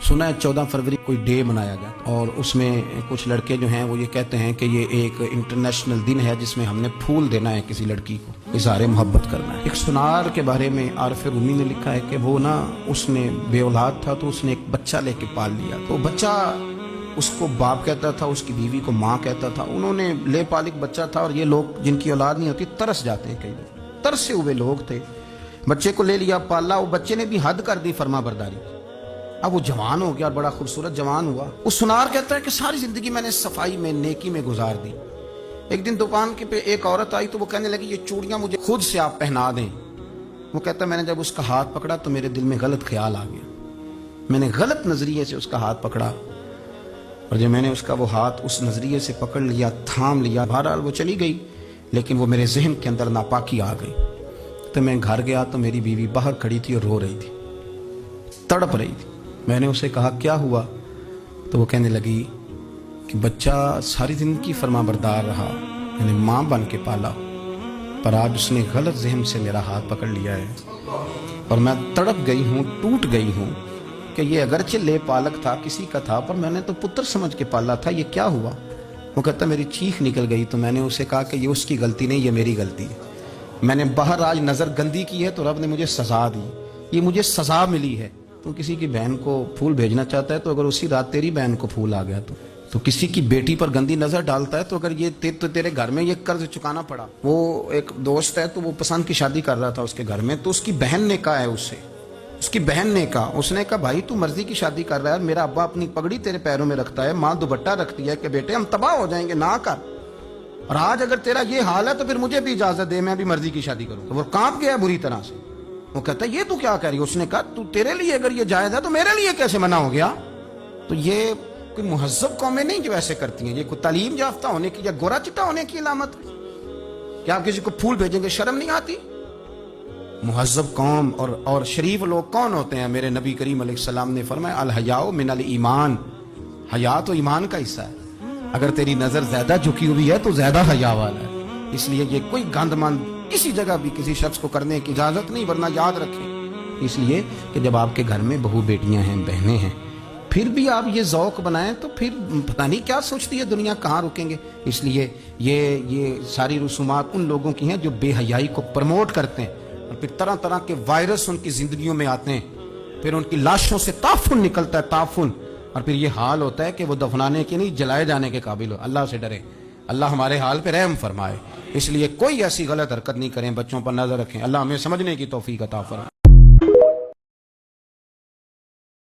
सुना है 14 फरवरी कोई डे मनाया गया और उसमें कुछ लड़के जो हैं वो ये कहते हैं कि ये एक इंटरनेशनल दिन है जिसमें हमने फूल देना है किसी लड़की को, इज़हार मोहब्बत करना है। एक सुनार के बारे में आरिफ रूमी ने लिखा है कि वो ना उसने बे औलाद था तो उसने एक बच्चा लेके पाल लिया। तो बच्चा उसको बाप कहता था, उसकी बीवी को माँ कहता था। उन्होंने ले पाल एक बच्चा था और ये लोग जिनकी औलाद नहीं होती तरस जाते हैं, कई लोग तरसे हुए लोग थे। बच्चे को ले लिया, पाला, वो बच्चे ने भी हद कर दी फर्मा बरदारी। अब वो जवान हो गया, बड़ा खूबसूरत जवान हुआ। उस सुनार कहता है कि सारी जिंदगी मैंने सफाई में, नेकी में गुजार दी। एक दिन दुकान के पे एक औरत आई तो वो कहने लगी ये चूड़ियां मुझे खुद से आप पहना दें। वो कहता मैंने जब उसका हाथ पकड़ा तो मेरे दिल में गलत ख्याल आ गया। मैंने गलत नजरिए से उसका हाथ पकड़ा और जब मैंने उसका वो हाथ उस नजरिए से पकड़ लिया, थाम लिया, बहरहाल वो चली गई, लेकिन वो मेरे जहन के अंदर नापाकी आ गई। तो मैं घर गया तो मेरी बीवी बाहर खड़ी थी और रो रही थी, तड़प रही थी। मैंने उसे कहा क्या हुआ? तो वो कहने लगी कि बच्चा सारी जिंदगी फरमाबरदार रहा, मैंने माँ बन के पाला, पर आज उसने गलत ज़हन से मेरा हाथ पकड़ लिया है और मैं तड़प गई हूँ, टूट गई हूँ कि ये अगरचे ले पालक था, किसी का था, पर मैंने तो पुत्र समझ के पाला था, ये क्या हुआ? वो कहता मेरी चीख निकल गई। तो मैंने उसे कहा कि ये उसकी गलती नहीं, ये मेरी गलती है। मैंने बाहर आज नज़र गंदी की है तो रब ने मुझे सज़ा दी, ये मुझे सज़ा मिली है। तो किसी की बहन को फूल भेजना चाहता है तो अगर उसी रात तेरी बहन को फूल आ गया तो किसी की बेटी पर गंदी नजर डालता है तो अगर ये तेरे घर में ये कर्ज चुकाना पड़ा। वो एक दोस्त है तो वो पसंद की शादी कर रहा था उसके घर में, तो उसकी बहन ने कहा है उससे, उसकी बहन ने कहा, उसने कहा भाई तू मर्जी की शादी कर रहा है, मेरा अब्बा अपनी पगड़ी तेरे पैरों में रखता है, माँ दुपट्टा रखती है कि बेटे हम तबाह हो जाएंगे, ना कर। और आज अगर तेरा ये हाल है तो फिर मुझे भी इजाजत दे, मैं भी मर्जी की शादी करूँ। तो वो कांप गया बुरी तरह से। वो कहता है ये तू क्या कह रही है? उसने कहा तू तेरे लिए अगर ये जायज है तो मेरे लिए कैसे मना हो गया? तो ये कोई मुहज्जब कौमें नहीं जो ऐसे करती हैं, ये कोई तालीम याफ्ता होने की या गोरा चिट्टा होने की अलामत है? क्या आप किसी को फूल भेजेंगे, शर्म नहीं आती? मुहज्जब कौम और शरीफ लोग कौन होते हैं? मेरे नबी करीम अलैहिस्सलाम ने फरमाया अल हयाउ मिनल ईमान, हया तो ईमान का हिस्सा है। अगर तेरी नजर ज्यादा झुकी हुई है तो ज्यादा हया वाला है। इसलिए ये कोई गंदमंद किसी जगह भी किसी शख्स को करने की इजाजत नहीं, वरना याद रखें इसलिए कि जब आपके घर में बहू बेटियां हैं, बहनें हैं, फिर भी आप ये ज़ौक बनाएं तो फिर पता नहीं क्या सोचती है दुनिया, कहाँ रुकेंगे। इसलिए ये सारी रसूमात उन लोगों की हैं जो बेहयाई को प्रमोट करते हैं और फिर तरह तरह के वायरस उनकी जिंदगियों में आते हैं, फिर उनकी लाशों से ताफुन निकलता है, ताफुन, और फिर ये हाल होता है कि वो दफनाने के नहीं जलाए जाने के काबिल हो। अल्लाह से डरे, अल्लाह हमारे हाल पे रहम फरमाए। इसलिए कोई ऐसी गलत हरकत नहीं करें, बच्चों पर नजर रखें। अल्लाह हमें समझने की तौफीक अता फरमाए।